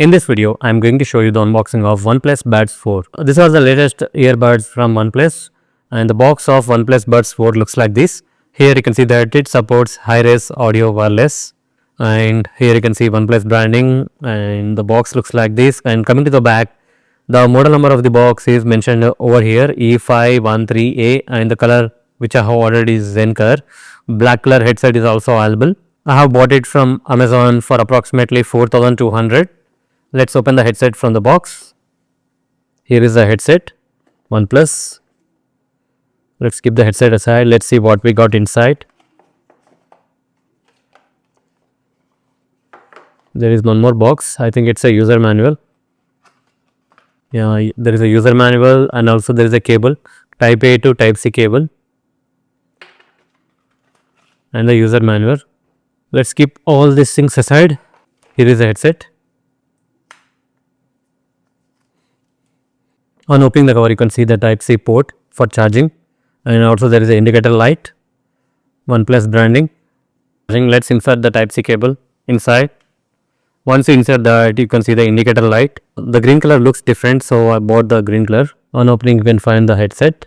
In this video, I am going to show you the unboxing of Oneplus Buds 4. These are the latest earbuds from Oneplus, and the box of Oneplus Buds 4 looks like this. Here you can see that it supports high-res audio wireless, and here you can see Oneplus branding, and the box looks like this. And coming to the back, the model number of the box is mentioned over here, E513A, and the color which I have ordered is Zen color. Black color headset is also available. I have bought it from Amazon for approximately 4,200. Let's open the headset from the box. Here is the headset, OnePlus. Let's keep the headset aside. Let's see what we got inside. There is one more box. I think it's a user manual. Yeah, there is a user manual, and also there is a cable, Type A to Type C cable, and the user manual. Let's keep all these things aside. Here is the headset. On opening the cover, you can see the Type C port for charging, and also there is an indicator light, OnePlus branding. Let's insert the Type C cable inside. Once you insert that, you can see the indicator light. The green color looks different, so I bought the green color. On opening, you can find the headset.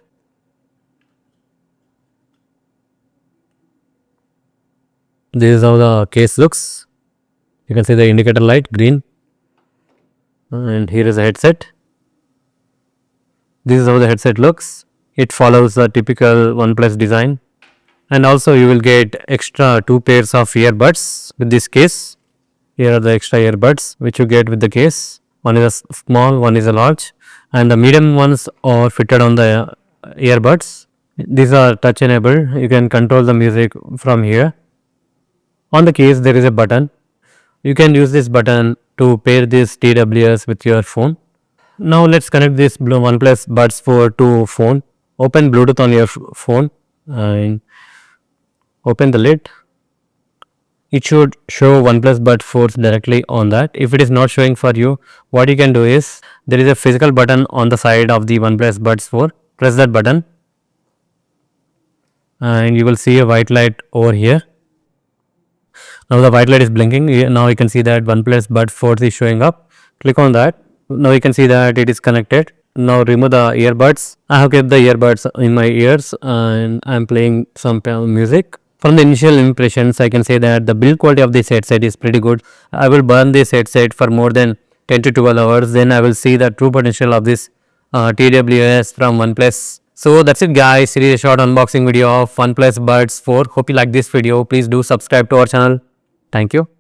This is how the case looks. You can see the indicator light green, and here is the headset. This is how the headset looks. It follows the typical OnePlus design, and also you will get extra 2 pairs of earbuds with this case. Here are the extra earbuds which you get with the case. One is a small, one is a large, and the medium ones are fitted on the earbuds. These are touch enabled. You can control the music from here. On the case there is a button. You can use this button to pair this TWS with your phone. Now let's connect this OnePlus Buds 4 to phone. Open Bluetooth on your phone and open the lid. It should show OnePlus Buds 4 directly on that. If it is not showing for you, what you can do is, there is a physical button on the side of the OnePlus Buds 4. Press that button and you will see a white light over here. Now the white light is blinking. Now you can see that OnePlus Buds 4 is showing up. Click on that. Now you can see that it is connected. Now remove the earbuds. I have kept the earbuds in my ears and I am playing some music. From the initial impressions, I can say that the build quality of this headset is pretty good. I will burn this headset for more than 10 to 12 hours. Then I will see the true potential of this TWS from OnePlus. So that's it guys. It is a short unboxing video of OnePlus Buds 4. Hope you like this video. Please do subscribe to our channel. Thank you.